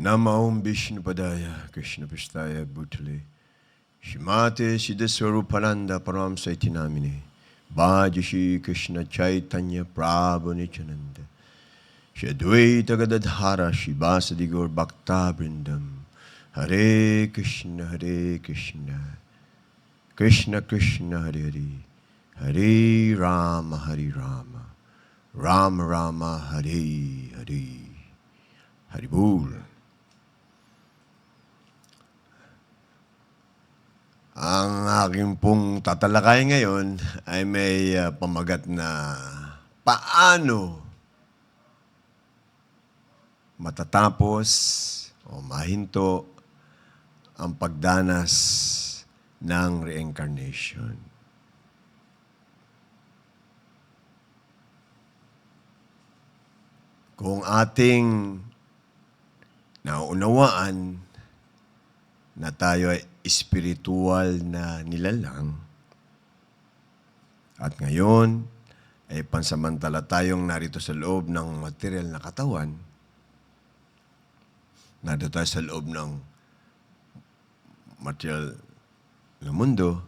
Namaum Vishnupadaya Krishna Pristaya Bhutale Shimate Siddhaswarupananda Param Saitinamine Bhajashi Krishna Chaitanya Prabhu Nityananda Shadwaita Gadadhara Shivasadi Gaur Bhakta Brindam Hare Krishna Krishna Krishna Hare Hare Hare Rama Rama Rama Hare Hare Haribol. Ang aking pong tatalakay ngayon ay may pamagat na paano matatapos o mahinto ang pagdanas ng reincarnation. Kung ating naunawaan na tayo ay espiritual na nilalang at ngayon ay pansamantala tayong narito sa loob ng material na katawan, narito tayo sa loob ng material na mundo,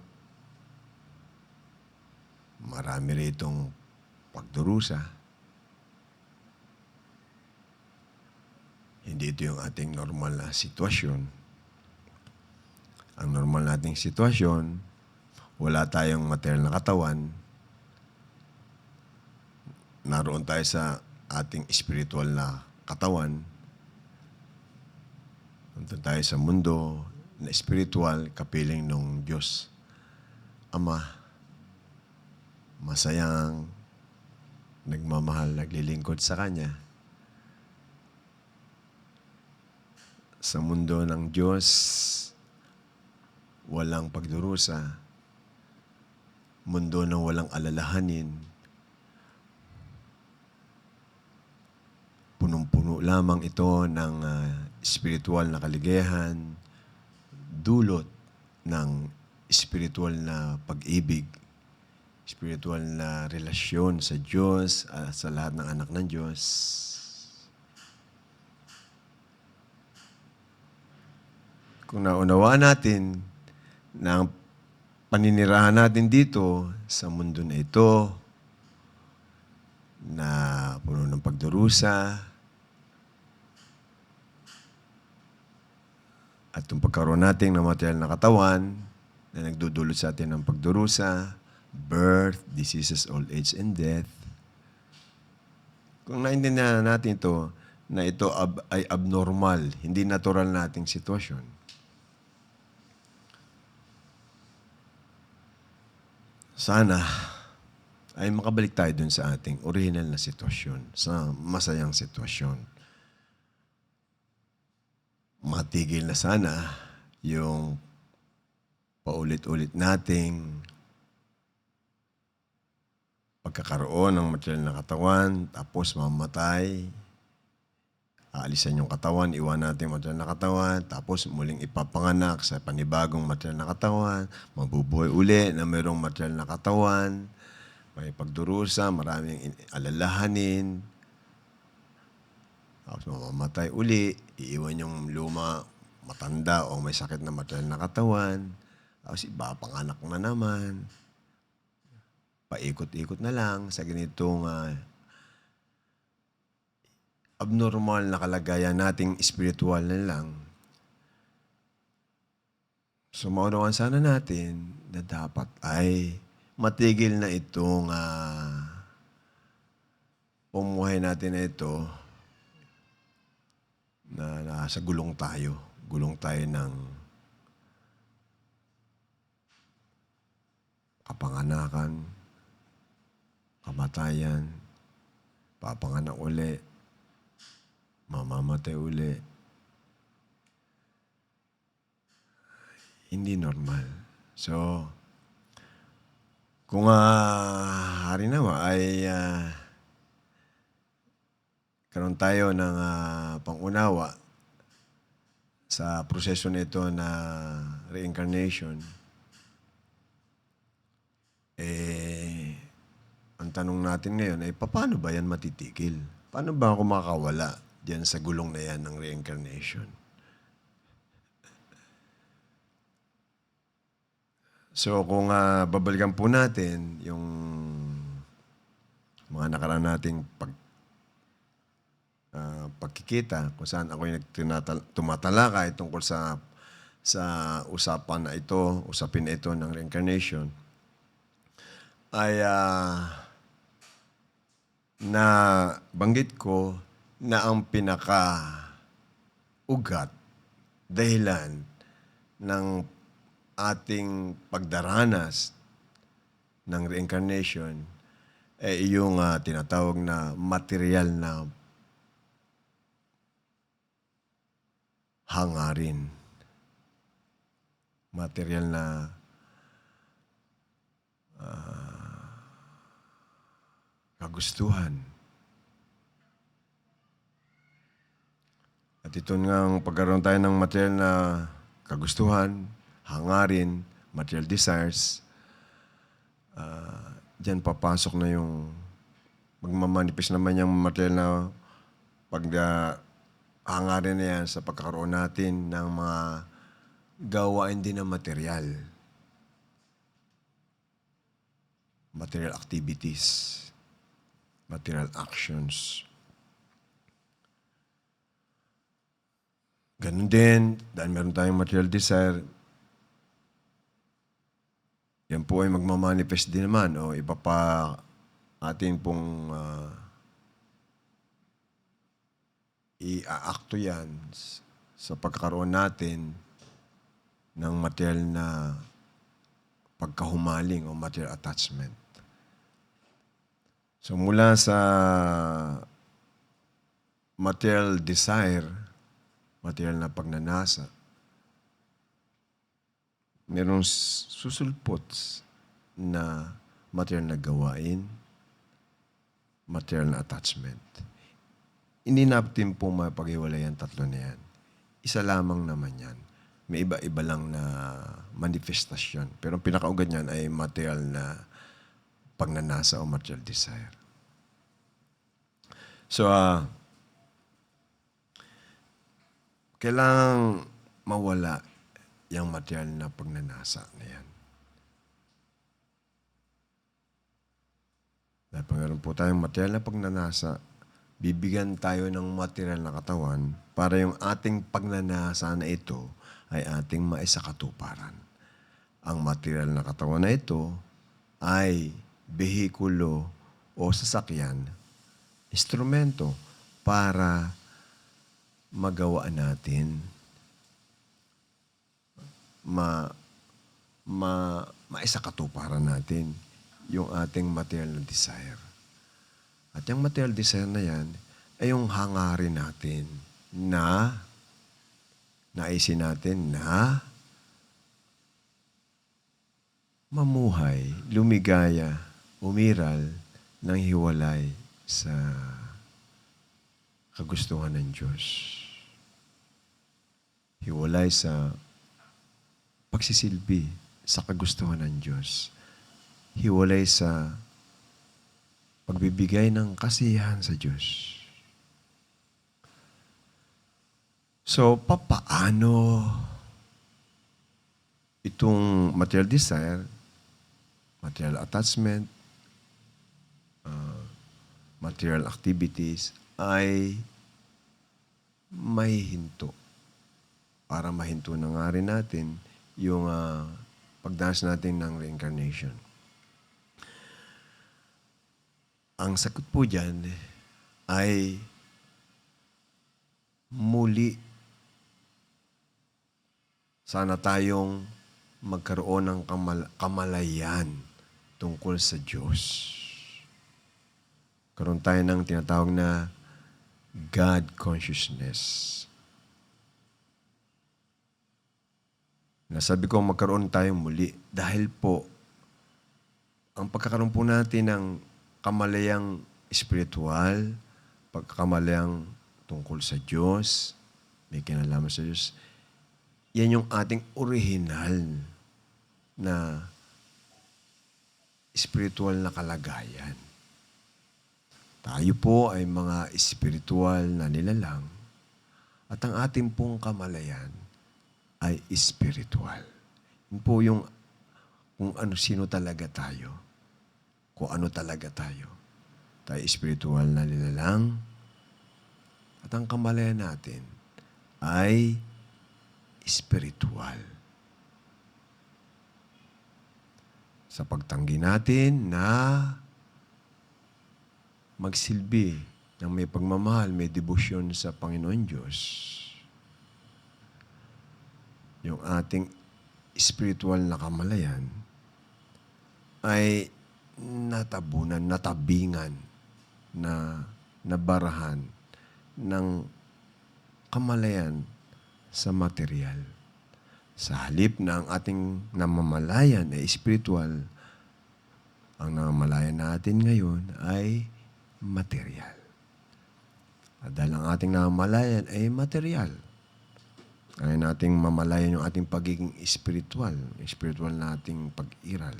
marami ritong pagdurusa. Hindi ito yung ating normal na sitwasyon. Ang normal nating sitwasyon, wala tayong material na katawan, naroon tayo sa ating spiritual na katawan, nandun tayo sa mundo na spiritual, kapiling ng Diyos Ama, masayang, nagmamahal, naglilingkod sa Kanya. Sa mundo ng Diyos, walang pagdurusa, mundo ng walang alalahanin, punong-puno lamang ito ng spiritual na kaligayahan, dulot ng spiritual na pag-ibig, spiritual na relasyon sa Diyos, sa lahat ng anak ng Diyos. Kung naunawaan natin na ang paninirahan natin dito sa mundo na ito na puno ng pagdurusa at yung pagkaroon natin ng material na katawan na nagdudulot sa atin ng pagdurusa, birth, diseases, old age, and death. Kung naintindihan natin ito, na ito ay abnormal, hindi natural nating sitwasyon, sana ay makabalik tayo dun sa ating original na sitwasyon, sa masayang sitwasyon. Matigil na sana yung paulit-ulit nating pagkakaroon ng material na katawan, tapos mamatay, aalisan yung katawan, iwan natin yung material na katawan, tapos muling ipapanganak sa panibagong material na katawan, mabubuhay uli na mayroong material na katawan, may pagdurusa, maraming alalahanin, tapos mamamatay uli, iiwan yung luma, matanda o may sakit na material na katawan, tapos ipapanganak na naman, paikot-ikot na lang sa ganitong abnormal na kalagayan nating spiritual na lang. So, maunawan sana natin na dapat ay matigil na itong pumuhay natin na ito na nasa gulong tayo. Gulong tayo ng kapanganakan, kamatayan, papanganak uli, mamamatay uli. Hindi normal. So, kung hari naman ay karoon tayo ng pangunawa sa proseso nito na reincarnation, ang tanong natin ngayon ay paano ba yan matitigil? Paano ba ako makakawala diyan sa gulong na yan ng reincarnation. So kung babalikan po natin yung mga nakaraan nating pagkikita, kung saan ako yung tumatalakay tungkol sa usapan na ito, usapin na ito ng reincarnation, ay na banggit ko na ang pinaka-ugat, dahilan ng ating pagdaranas ng reincarnation ay yung tinatawag na material na hangarin. Material na kagustuhan. At ito nga pagkaroon tayo ng material na kagustuhan, hangarin, material desires, diyan papasok na yung magmamanifest naman yung material na hangarin na yan sa pagkakaroon natin ng mga gawain din ng material. Material activities, material actions. Ganun din, dahil meron tayong material desire, yan po ay magmamanifest din naman o iba pa atin pong i-aakto yan sa pagkakaroon natin ng material na pagkahumaling o material attachment. So mula sa material desire, material na pagnanasa, merong susulpot na material na gawain, material na attachment. Hindi natin po mapag-iwalay ang tatlo na yan. Isa lamang naman yan. May iba-iba lang na manifestasyon. Pero ang pinakaugat niyan ay material na pagnanasa o material desire. So, kailangang mawala yung material na pagnanasa na yan. Dahil pag meron po tayong material na pagnanasa, bibigyan tayo ng material na katawan para yung ating pagnanasa na ito ay ating maisakatuparan. Ang material na katawan na ito ay behikulo o sasakyan, instrumento para magawa natin maisakatuparan natin yung ating material na desire. At yung material desire na yan ay yung hangarin natin na naisin natin na mamuhay, lumigaya, umiral ng hiwalay sa kagustuhan ng Diyos. Hiwalay sa pagsisilbi sa kagustuhan ng Diyos. Hiwalay sa pagbibigay ng kasiyahan sa Diyos. So, papaano itong material desire, material attachment, material activities ay may hinto para mahinto na nga rin natin yung pagdanas natin ng reincarnation. Ang sagot po dyan ay muli sana tayong magkaroon ng kamalayan tungkol sa Diyos. Karoon tayo ng tinatawag na God consciousness. Nasabi ko magkaroon tayo muli dahil po ang pagkakaroon po natin ng kamalayang espiritual, pagkakamayang tungkol sa Diyos, may kinalaman sa Diyos, yan yung ating original na spiritual na kalagayan. Tayo po ay mga espiritual na nilalang at ang ating pong kamalayan ay espiritual. Yun po yung kung ano sino talaga tayo. Kung ano talaga tayo. Tayo espiritual na nilalang at ang kamalayan natin ay espiritual. Sa pagtanggi natin na magsilbi ng may pagmamahal, may debosyon sa Panginoon Diyos, yung ating spiritual na kamalayan ay natabunan, natabingan, na nabarahan ng kamalayan sa material. Sa halip na ang ating namamalayan ay spiritual, ang namamalayan natin ngayon ay material. At dahil ang ating namamalayan ay material, kaya nating mamalayan yung ating pagiging spiritual nating pag-iral.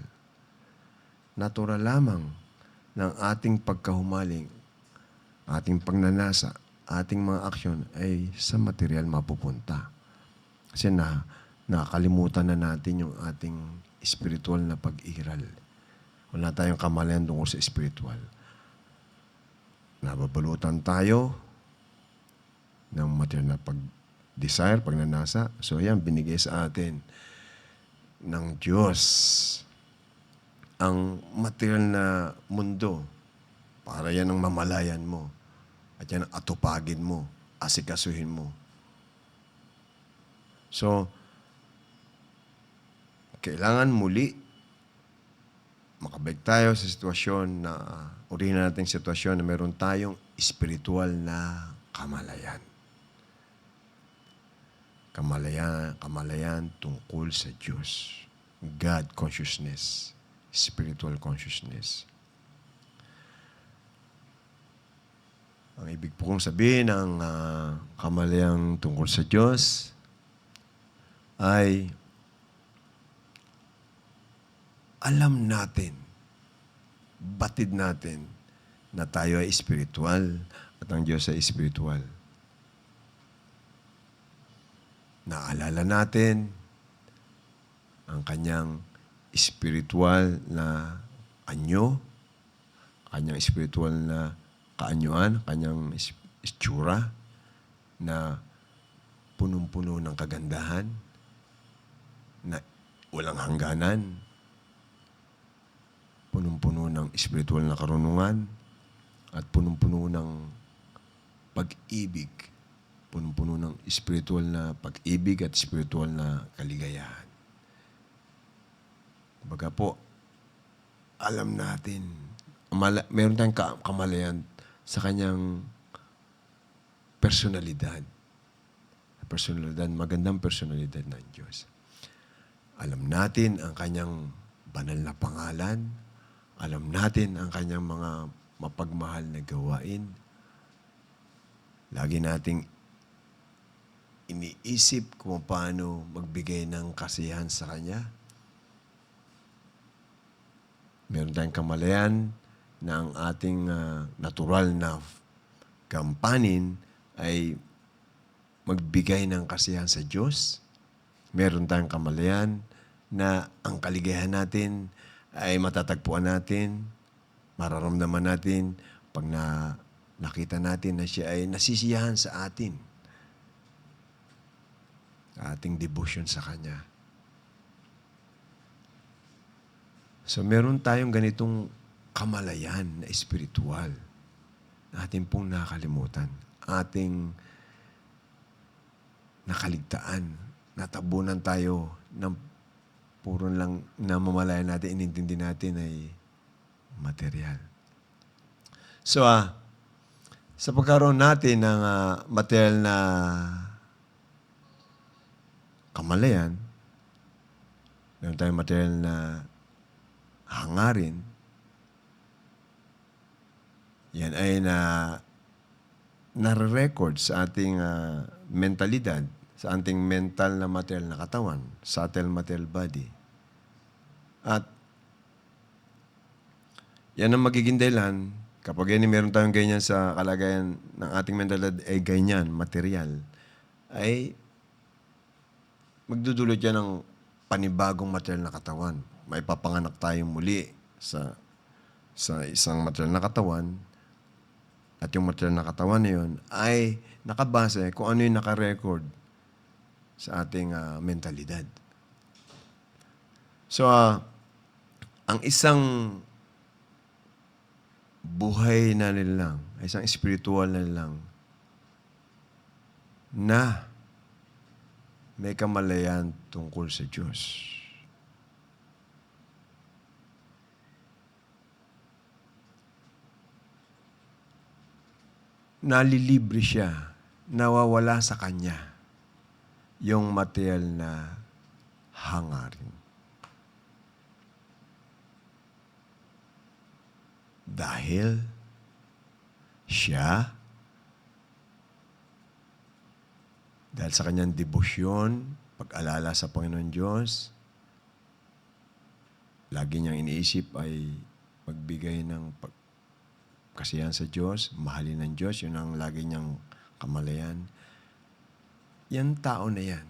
Natural lamang ng ating pagkahumaling, ating pagnanasa, ating mga aksyon ay sa material mapupunta. Kasi nakalimutan na natin yung ating spiritual na pag-iral. Wala tayong kamalayan tungkol sa spiritual. Nababalutan tayo ng material na pag-desire, pagnanasa. So yan, binigay sa atin ng Diyos ang material na mundo para yan ang mamalayan mo at yan ang atupagin mo, asikasuhin mo. So, kailangan muli makabalik tayo sa sitwasyon na urihin natin sitwasyon na meron tayong spiritual na kamalayan. Kamalayan tungkol sa Diyos. God consciousness. Spiritual consciousness. Ang ibig po kong sabihin ng kamalayang tungkol sa Diyos ay alam natin, batid natin na tayo ay spiritual at ang Diyos ay spiritual. Naalala natin ang kanyang spiritual na anyo, kanyang spiritual na kaanyuan, kanyang itsura na punong-puno ng kagandahan, na walang hangganan, punong-puno ng spiritual na karunungan, at punong-puno ng pag-ibig, punong-puno ng spiritual na pag-ibig at spiritual na kaligayahan. Baga po, alam natin, meron tayong kamalayan sa kanyang personalidad. Magandang personalidad ng Diyos. Alam natin ang kanyang banal na pangalan. Alam natin ang kanyang mga mapagmahal na gawain. Lagi nating iniisip kung paano magbigay ng kasiyahan sa Kanya. Meron tayong kamalayan na ang ating natural na gampanin ay magbigay ng kasiyahan sa Diyos. Meron tayong kamalayan na ang kaligayahan natin ay matatagpuan natin, mararamdaman natin pag nakita natin na siya ay nasisiyahan sa atin. Ating devotion sa Kanya. So meron tayong ganitong kamalayan na espiritual na ating pong nakalimutan. Ating nakaligtaan. Natabunan tayo ng puro lang namamalayan natin, inintindi natin ay material. So, sa pagkaroon natin ng material na kamalayan, meron tayong material na hangarin, yan ay nare-record sa ating mentalidad, sa ating mental na material na katawan, subtle material body. At yan ang magiging dahilan Kapag meron tayong ganyan sa kalagayan ng ating mentalidad, ganyan, material, ay magdudulot yan ng panibagong material na katawan. Maipapanganak tayong muli sa isang material na katawan, at yung material na katawan na yun ay nakabase kung ano yung nakarecord sa ating mentalidad. So, ang isang buhay na nilang, isang spiritual na nilang na may kamalayan tungkol sa Diyos. Nalilibre siya, nawawala sa kanya yung material na hangarin. Dahil siya, dahil sa kanyang debosyon, pag-alala sa Panginoon Diyos, lagi niyang iniisip ay magbigay ng kasiyahan sa Diyos, mahalin ng Diyos, yun ang lagi niyang kamalayan. Yan tao na yan,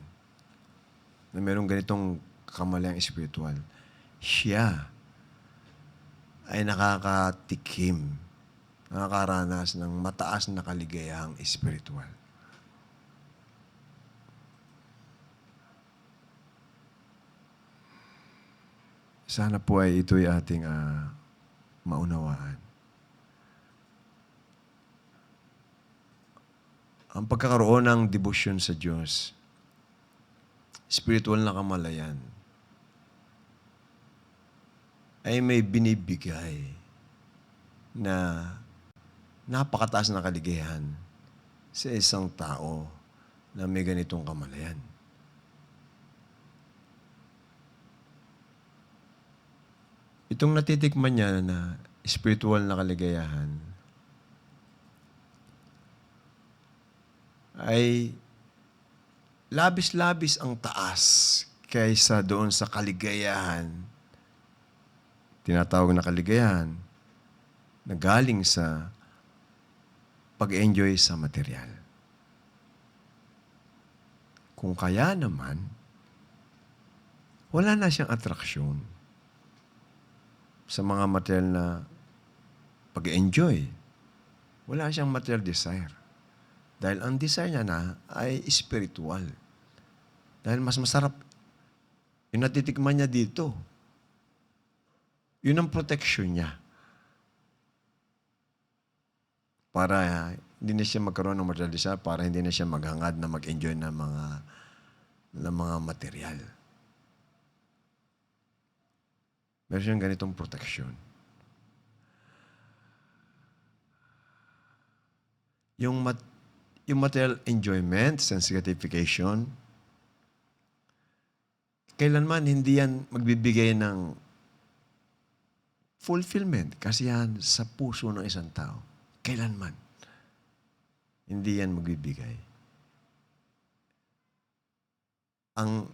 na mayroong ganitong kamalayang espiritual, siya ay nakakatikim, nakakaranas ng mataas na kaligayahang espiritual. Sana po ay ito'y ating maunawaan. Ang pagkakaroon ng debosyon sa Diyos, spiritual na kamalayan, ay may binibigay na napakataas na kaligayahan sa isang tao na may ganitong kamalayan. Itong natitikman niya na spiritual na kaligayahan ay labis-labis ang taas kaysa doon sa kaligayahan, tinatawag na kaligayahan, na galing sa pag-enjoy sa material. Kung kaya naman, wala na siyang atraksyon sa mga material na pag-enjoy. Wala siyang material desire. Dahil ang desire niya na ay spiritual. Dahil mas masarap yung natitikman niya dito. Yun ang protection niya. Para hindi na siya magkaroon ng material desire, para hindi na siya maghangad na mag-enjoy ng mga material. Meron siyang ganitong protection. Yung material enjoyment, sense gratification, kailanman hindi yan magbibigay ng fulfillment, kasiyahan sa puso ng isang tao. Kailanman. Hindi yan magbibigay. Ang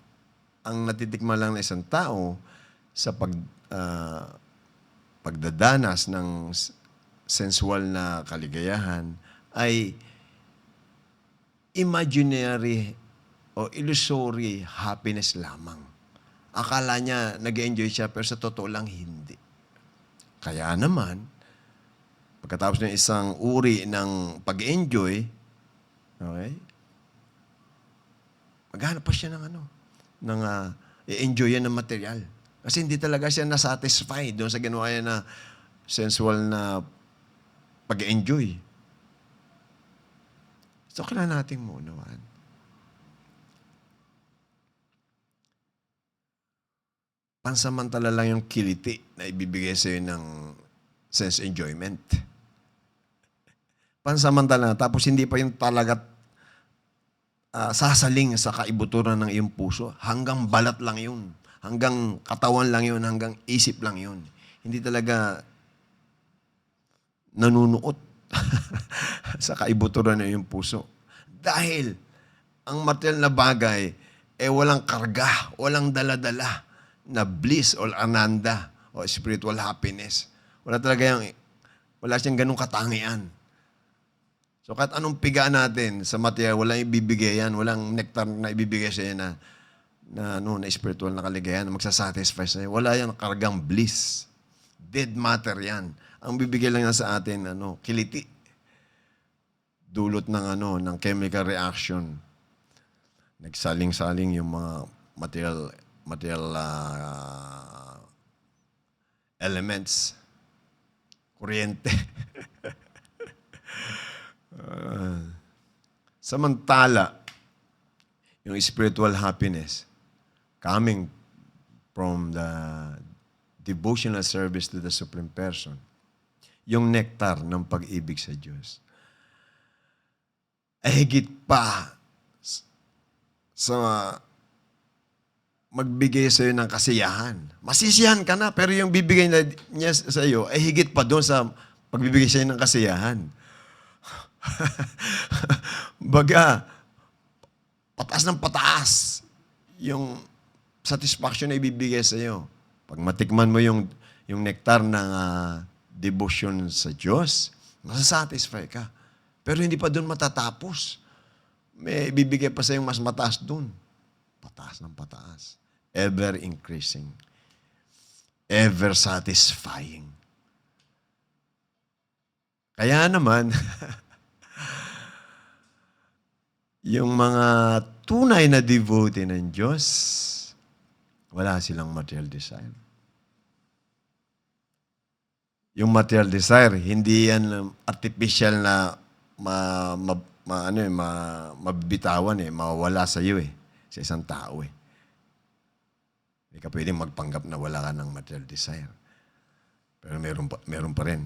natitikman lang ng isang tao sa pagdadanas ng sensual na kaligayahan ay imaginary o illusory happiness lamang. Akala niya nag-enjoy siya pero sa totoo lang hindi. Kaya naman, pagkatapos ng isang uri ng pag-enjoy, okay, maghanap pa siya ng i-enjoy yan ng material. Kasi hindi talaga siya nasatisfy doon sa ginawa niya na sensual na pag-enjoy. So, kailangan nating maunawaan. Pansamantala lang yung kiliti na ibibigay sa'yo ng sense enjoyment. Pansamantala, tapos hindi pa yung talaga sasaling sa kaibuturan ng iyong puso. Hanggang balat lang yun. Hanggang katawan lang yun. Hanggang isip lang yun. Hindi talaga nanunuot sa kaibuturan ng iyong puso. Dahil ang material na bagay walang karga, walang dala-dala na bliss or ananda o spiritual happiness. Wala talaga yung Wala siyang ganung katangian. So kahit anong piga natin sa material, walang ibibigay yan. Walang nectar na ibibigay sa iyo na spiritual na kaligayahan, na magsasatisfy sa iyo. Wala yan kargang bliss. Dead matter yan. Ang bibigay lang yan sa atin, kiliti. Dulot ng chemical reaction. Nagsaling-saling yung mga material elements. Kuryente. Samantala, yung spiritual happiness coming from the devotional service to the Supreme Person, yung nectar ng pag-ibig sa Diyos, ay higit pa sa magbigay sa iyo ng kasiyahan. Masisiyahan ka na, pero yung bibigay niya sa iyo ay higit pa doon sa pagbibigay sa iyo ng kasiyahan. Baga, pataas ng pataas yung satisfaction na ibibigay sa iyo. Pag matikman mo yung nectar ng devotion sa Diyos, masasatisfy ka. Pero hindi pa doon matatapos. May ibibigay pa sa iyo mas mataas doon. Pataas ng pataas. Ever increasing. Ever satisfying. Kaya naman, yung mga tunay na devotee ng Diyos, wala silang material desire. Yung material desire, hindi yan artificial na mabibitawan mawawala sa iyo sa isang tao Hindi ka pwedeng magpanggap na wala ka ng material desire. Pero meron pa rin.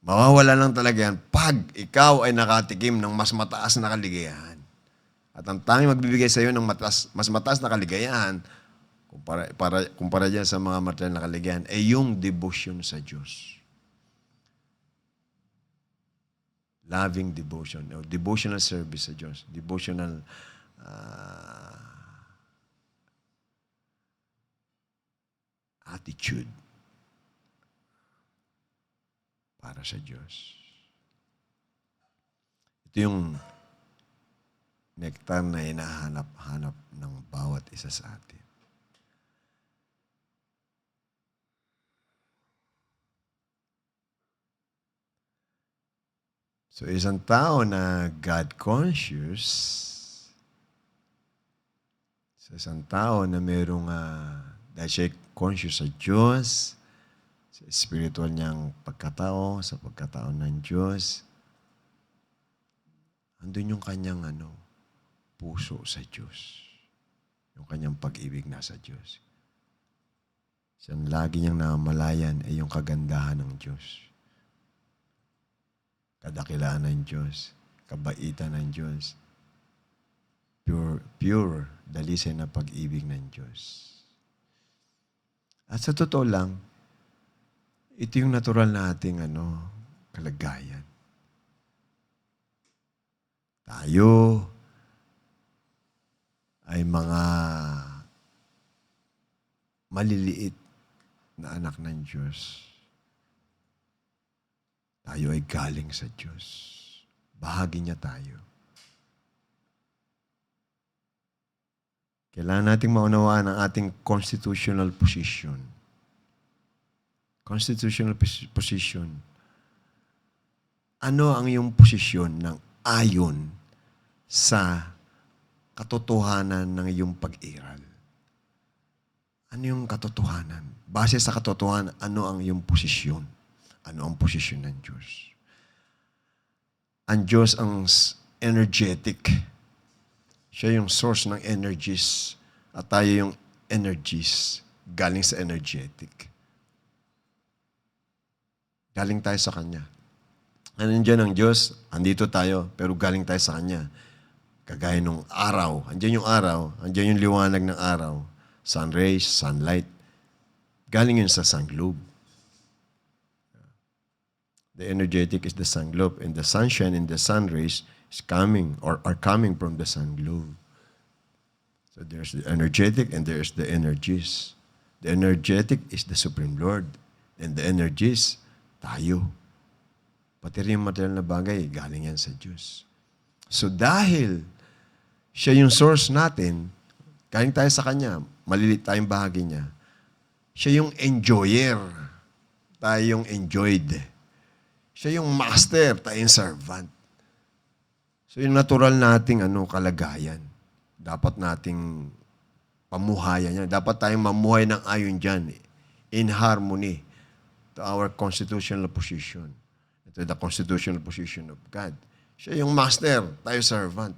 Mawawala lang talaga yan pag ikaw ay nakatikim ng mas mataas na kaligayahan. At ang tanging magbibigay sa iyo ng mas mataas na kaligayahan, kumpara dyan sa mga material na kaligayahan, ay yung devotion sa Diyos. Loving devotion, o devotional service sa Diyos. Devotional attitude para sa Diyos. Ito yung nectar na hinahanap-hanap ng bawat isa sa atin. So, isang tao na God-conscious, isang tao na mayroong, dahil siya conscious sa Diyos, sa spiritual niyang pagkatao, sa pagkatao ng Diyos, andun yung kanyang puso sa Diyos. Yung kanyang pag-ibig nasa Diyos. Siyang lagi niyang namalayan ay yung kagandahan ng Diyos. Kadakilaan ng Diyos, kabaitan ng Diyos, pure, dalisay na pag-ibig ng Diyos. At sa totoo lang, ito yung natural nating kalagayan. Tayo ay mga maliliit na anak ng Diyos. Tayo ay galing sa Diyos. Bahagi niya tayo. Kailangan nating maunawaan ang ating constitutional position. Constitutional position. Ano ang iyong posisyon ng ayon sa katotohanan ng iyong pag-iral? Ano yung katotohanan? Base sa katotohanan, ano ang iyong posisyon? Ano ang posisyon ng Diyos? Ang Diyos ang energetic. Siya yung source ng energies. At tayo yung energies galing sa energetic. Galing tayo sa Kanya. Nandiyan ang Diyos, andito tayo, pero galing tayo sa Kanya. Kagaya nung araw. Andiyan yung araw, andiyan yung liwanag ng araw. Sun rays, sunlight. Galing yun sa sun globe. The energetic is the sun globe, and the sunshine and the sun rays is coming or are coming from the sun globe. So there's the energetic and there's the energies. The energetic is the Supreme Lord, and the energies, tayo. Pati rin yung material na bagay, galing yan sa Diyos. So dahil siya yung source natin, galing tayo sa Kanya, malilit tayong bahagi niya, siya yung enjoyer, tayo yung enjoyed. Siya yung master, tayo yung servant. So yung natural nating kalagayan, dapat nating pamuhayan yan. Dapat tayong mamuhay ng ayon dyan, in harmony to our constitutional position. Ito the constitutional position of God. Siya yung master, tayo servant.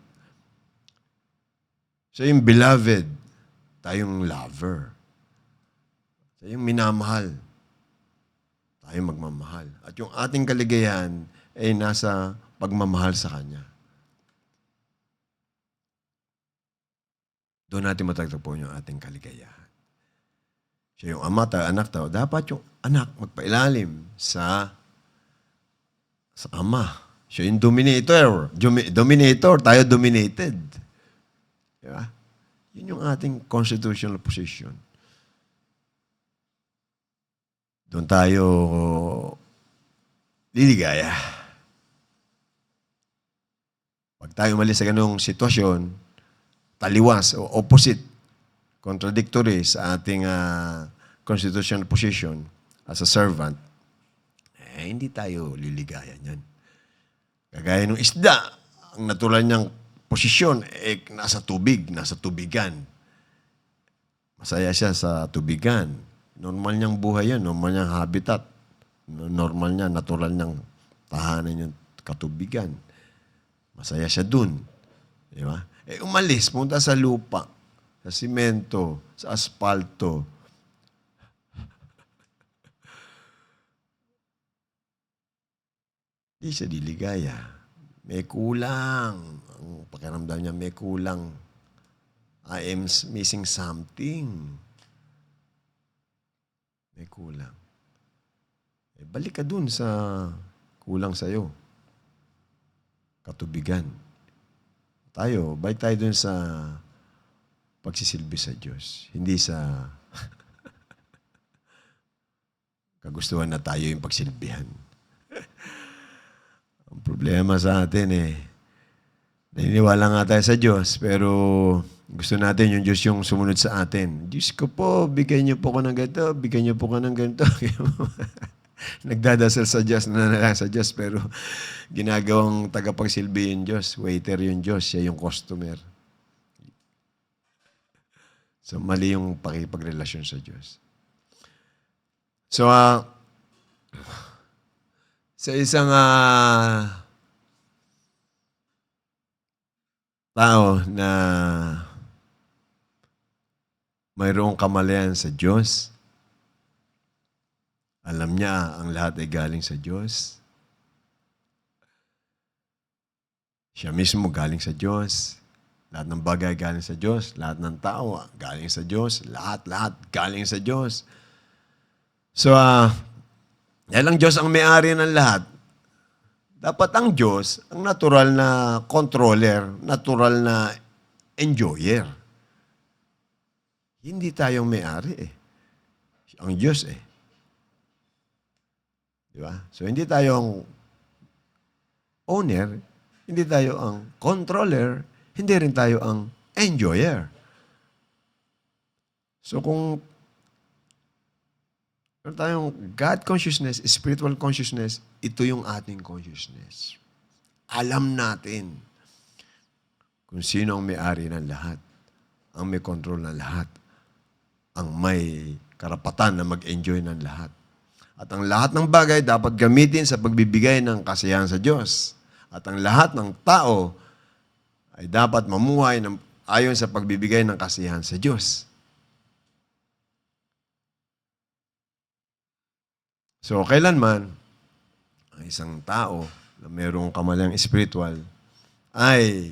Siya yung beloved, tayong lover. Siya yung minamahal, tayo magmamahal. At yung ating kaligayahan ay nasa pagmamahal sa Kanya. Doon natin matagpuan yung ating kaligayahan. Siya yung ama, tayo anak tayo. Dapat yung anak magpailalim sa ama. Siya yung dominator. Dominator, tayo dominated. Diba? Yun yung ating constitutional position. Doon tayo liligaya. Pag tayo umalis sa ganung sitwasyon, taliwas o opposite, contradictory sa ating constitutional position as a servant, hindi tayo liligaya niyan. Kagaya ng isda, ang natural niyang posisyon, nasa tubig, nasa tubigan. Masaya siya sa tubigan. Normal niyang buhay yan, normal niyang habitat. Normal niya, natural niyang tahanan yung katubigan. Masaya siya dun. Di ba? Umalis, punta sa lupa, sa simento, sa asfalto. Di siya diligaya. May kulang. Ang pakiramdam niya, may kulang. I am missing something. May kulang. Balik ka dun sa kulang sa'yo. Katubigan. Balik tayo dun sa pagsisilbi sa Diyos. Hindi sa kagustuhan na tayo yung pagsilbihan. Ang problema sa atin naniniwala nga tayo sa Diyos, pero gusto natin yung Diyos yung sumunod sa atin. Diyos ko po, bigyan niyo po ko ng ganito, bigyan niyo po ko ng ganito. Nagdadasal sa Diyos, nananalang sa Diyos, pero ginagawang tagapagsilbi yung Diyos. Waiter yung Diyos, siya yung customer. So, mali yung pakipagrelasyon sa Diyos. So, sa isang tao na mayroong kamalayan sa Diyos, alam niya ang lahat ay galing sa Diyos. Siya mismo galing sa Diyos. Lahat ng bagay galing sa Diyos. Lahat ng tao galing sa Diyos. Lahat galing sa Diyos. So, dahil ang Diyos ang may-ari ng lahat, dapat ang Diyos, ang natural na controller, natural na enjoyer. Hindi tayong may-ari Ang Diyos Di ba? So, hindi tayo ang owner, hindi tayo ang controller, hindi rin tayo ang enjoyer. So, kung meron tayong God consciousness, spiritual consciousness, ito yung ating consciousness. Alam natin kung sino ang may-ari ng lahat, ang may control ng lahat, ang may karapatan na mag-enjoy ng lahat. At ang lahat ng bagay dapat gamitin sa pagbibigay ng kasiyahan sa Diyos. At ang lahat ng tao ay dapat mamuhay ayon sa pagbibigay ng kasiyahan sa Diyos. So, kailanman, ang isang tao na mayroong kamalayang spiritual ay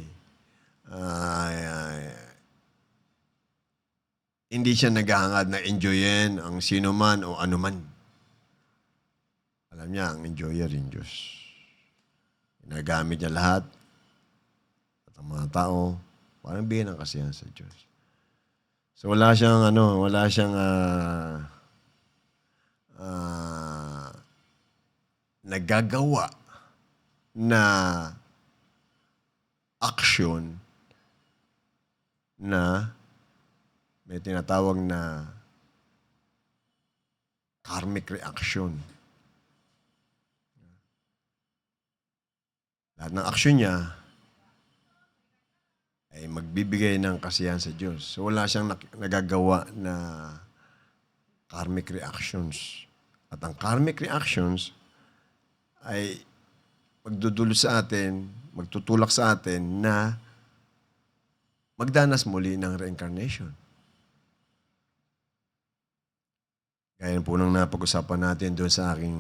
hindi siya naghahangad na enjoyin ang sino man o anuman. Alam niya, ang enjoyer yung Diyos. Ginagamit niya lahat at ang mga tao parang bigyan ng kasiyahan sa Diyos. So wala siyang nagagawa na aksyon na may tinatawag na karmic reaction. Lahat ng aksyon niya ay magbibigay ng kasiyahan sa Diyos. So wala siyang nagagawa na karmic reactions. At ang karmic reactions ay magdudulot sa atin, magtutulak sa atin na magdanas muli ng reincarnation. Gaya po nang napag-usapan natin doon sa aking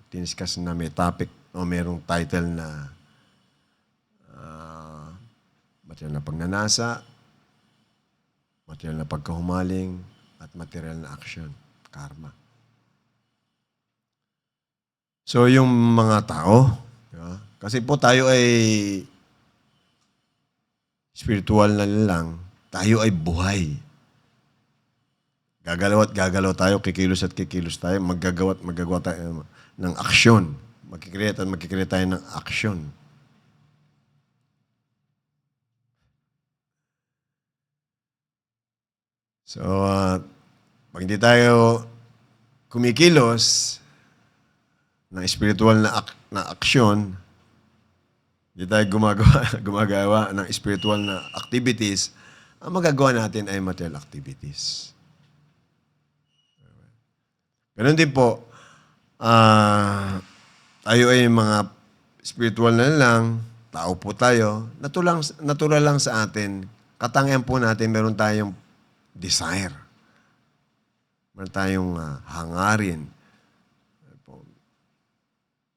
tiniskas na may topic o merong title na material na pagnanasa, material na pagkahumaling, at material na action, karma. So yung mga tao, diba? Kasi po tayo ay spiritual na lang, tayo ay buhay. Gagalaw at gagalaw tayo, kikilos at kikilos tayo, maggagawa at maggagawa tayo ng aksyon. Magkikreate at magkikreate tayo ng aksyon. So, pag hindi tayo kumikilos ng spiritual na aksyon, hindi tayo gumagawa ng spiritual na activities, ang magagawa natin ay material activities. Ganun din po, tayo ay mga spiritual na lang, tao po tayo, natural lang sa atin, katangian po natin, meron tayong desire. Meron tayong hangarin.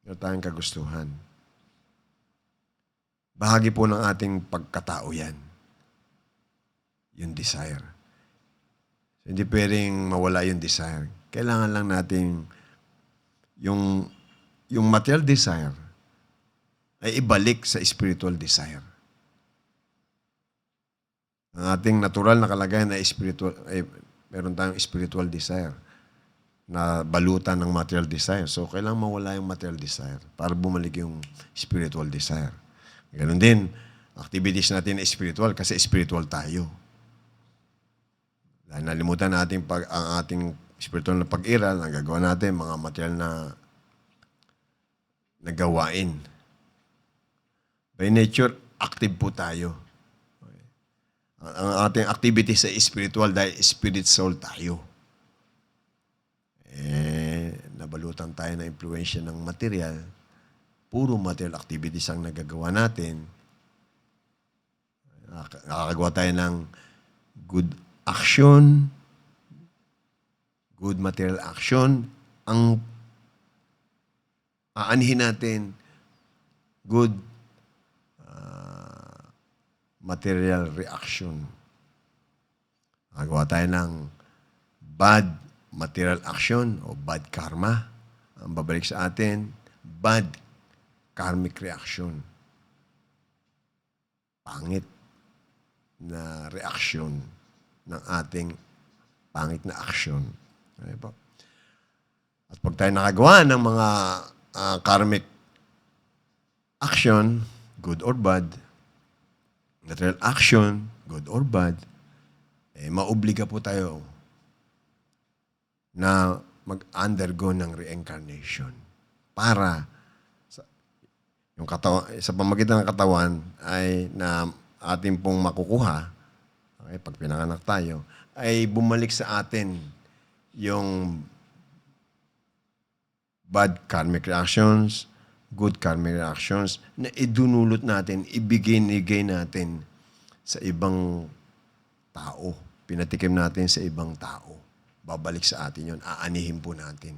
Meron tayong kagustuhan. Bahagi po ng ating pagkatao yan. Yung desire. So, hindi pwedeng mawala yung desire. Kailangan lang natin yung material desire ay ibalik sa spiritual desire. Ang ating natural na kalagayan ay meron tayong spiritual desire na balutan ng material desire. So, kailangan mawala yung material desire para bumalik yung spiritual desire. Ganon din, activities natin ay spiritual kasi spiritual tayo. Dahil nalimutan natin ang ating spiritual na pag-iral, ang gagawa natin, mga material na gawain. By nature, active po tayo. Ang ating activity sa spiritual dahil spirit soul tayo. Nabalutan tayo ng impluensya ng material. Puro material activities ang nagagawa natin. Nakakagawa tayo ng good action, good material action. Ang aanhin natin, good material reaction. Nagawa tayo ng bad material action o bad karma. Ang babalik sa atin, bad karmic reaction. Pangit na reaction ng ating pangit na action. Okay po? At pag tayo nakagawa ng mga karmic action, good or bad, material action, good or bad, maobliga po tayo na mag-undergo ng reincarnation para yung katawan, sa pamagitan ng katawan ay na ating pong makukuha, okay, pag pinanganak tayo, ay bumalik sa atin yung bad karmic reactions, good karmic reactions na idunulot natin, ibigay natin sa ibang tao. Pinatikim natin sa ibang tao. Babalik sa atin yun. Aanihin po natin.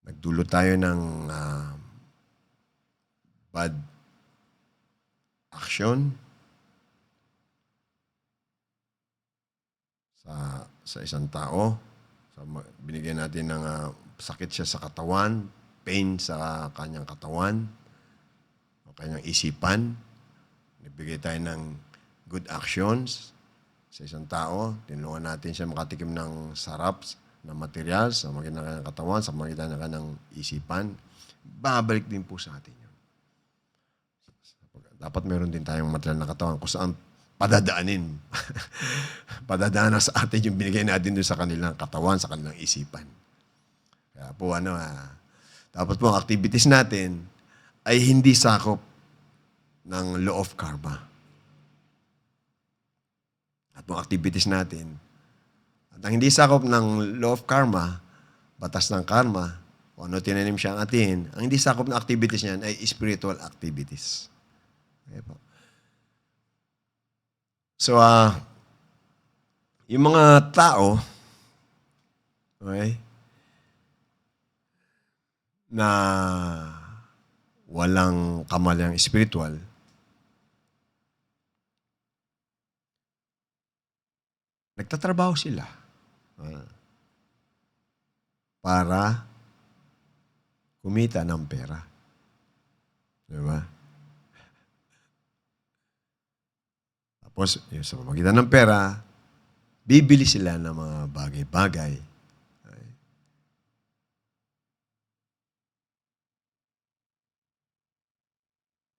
Nagdulot tayo ng bad action sa isang tao. Binigyan natin ng sakit siya sa katawan, pain sa kanyang katawan, o kanyang isipan. Nagbigay tayo ng good actions sa isang tao. Tinulungan natin siya makatikim ng sarap na material sa magitan ng kanyang katawan, sa magitan ng kanyang isipan. babalik din po sa atin yun. Dapat meron din tayong material na katawan kung saan padadaanin. Padadaanan sa atin yung binigay natin doon sa kanilang katawan, sa kanilang isipan. Kaya po dapat po ang activities natin ay hindi sakop ng law of karma. At ang activities natin, at ang hindi sakop ng law of karma, batas ng karma, kung ano tinanim siya ang atin, ang hindi sakop ng activities niyan ay spiritual activities. Okay po. So, yung mga tao, okay, na walang kamalayang spiritual, nagtatrabaho sila para kumita ng pera. Di ba? Tapos, sa pamagitan ng pera, bibili sila ng mga bagay-bagay.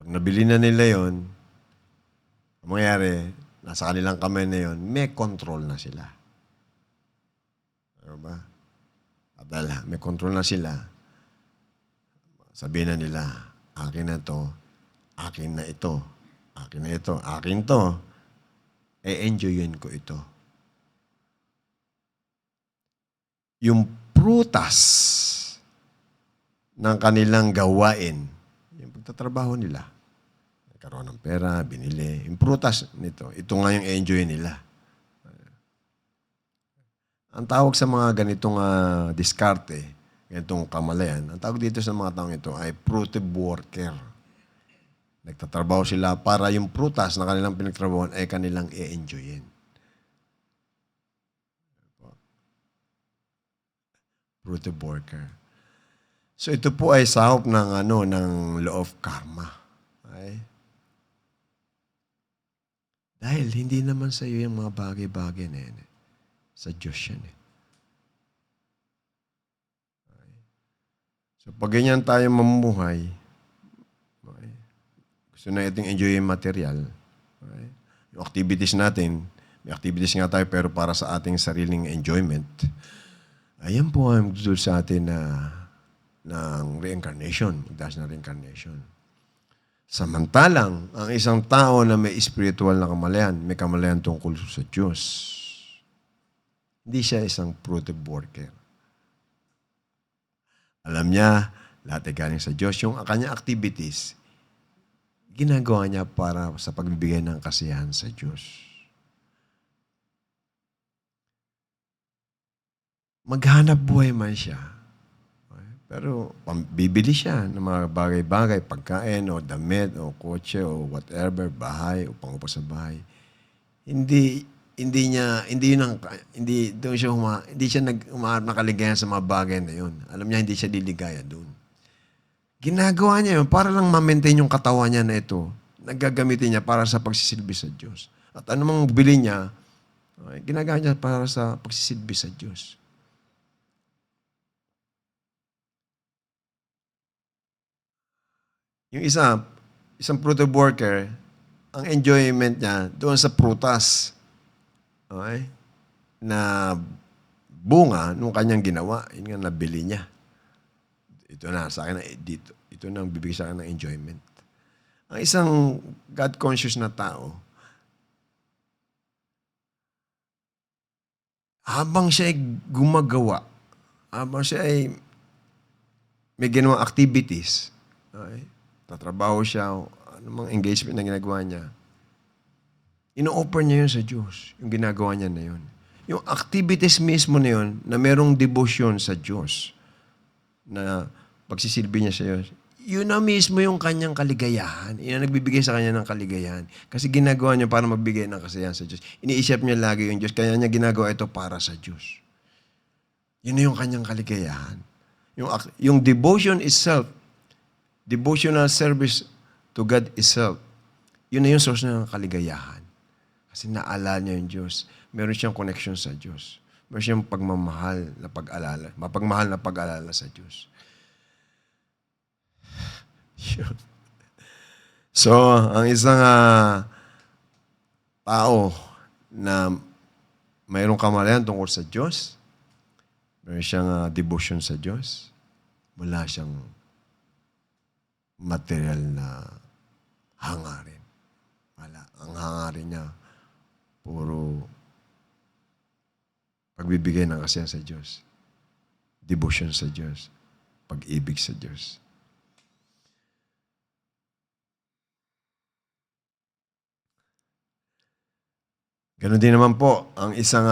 Pag nabili na nila yon, ang mangyayari, nasa kanilang kamay na yon, may control na sila. Diba? At dahil may control na sila, sabihin na nila, akin na to, akin na ito, akin na ito, akin to, enjoyin ko ito. Yung prutas ng kanilang gawain, yung pagtatrabaho nila, nagkaroon ng pera, binili, yung prutas nito, ito nga yung enjoy nila. Ang tawag sa mga ganitong diskarte, ganitong kamalayan, ang tawag dito sa mga taong ito ay fruitive worker. Nagtatrabaho sila para yung prutas na kanilang pinagtrabahoan ay kanilang i-enjoyin. Fruitive worker. So ito po ay sahop ng law of karma. Okay? Dahil hindi naman sa iyo yung mga bagay-bagay na yan. Sa Diyos yan eh. Okay? So pag ganyan tayo mamumuhay, okay, gusto na natin enjoy yung material. Okay? Yung activities natin, may activities nga tayo pero para sa ating sariling enjoyment. Ayan po ang magdudul sa atin ng reincarnation, magdaas ng reincarnation. Samantalang, ang isang tao na may spiritual na kamalayan, may kamalayan tungkol sa Diyos, hindi siya isang fruitive worker. Alam niya, lahat ay galing sa Diyos. Yung kanyang activities, ginagawa niya para sa pagbibigay ng kasiyahan sa Diyos. Maghanap buhay man siya. Pero bibili siya ng mga bagay-bagay, pagkain o damit o kotse o whatever, bahay o pangupo sa bahay. Hindi siya nakaligayan sa mga bagay na yun. Alam niya, hindi siya liligaya doon. Ginagawa niya yun para lang ma-maintain yung katawan niya na ito. Naggagamitin niya para sa pagsisilbi sa Diyos. At anumang bili niya, ginagawa niya para sa pagsisilbi sa Diyos. Yung isang fruitive worker, ang enjoyment niya doon sa prutas. Okay? Na bunga nung kanyang ginawa, yun nga nabili niya. Ito na sa akin, ito na ang bibigay sa akin ng enjoyment. Ang isang God-conscious na tao, habang siya ay gumagawa, habang siya ay may ginawang activities, okay? Tatrabaho siya, anumang engagement na ginagawa niya, ino-offer niya yun sa Diyos, yung ginagawa niya na yun. Yung activities mismo na yun, na merong devotion sa Diyos, na pagsisilbi niya sa Diyos, yun na mismo yung kanyang kaligayahan. Yun ang nagbibigay sa kanya ng kaligayahan. Kasi ginagawa niya para magbigay ng kasiyahan sa Diyos. Iniisip niya lagi yung Diyos, kaya niya ginagawa ito para sa Diyos. Yun na yung kanyang kaligayahan. Yung devotion itself, devotional service to God itself, yun na yung source ng kaligayahan. Kasi naalala niya yung Diyos. Meron siyang connection sa Diyos. Meron siyang pagmamahal na pag-alala. Mapagmahal na pag-alala sa Diyos. devotion. So, ang isang tao na mayroong kamalayan tungkol sa Diyos, mayroon siyang devotion sa Diyos, wala siyang material na hangarin. Wala. Ang hangarin niya, puro pagbibigay ng kasiyahan sa Diyos, devotion sa Diyos, pag-ibig sa Diyos. Ganon din naman po, ang isang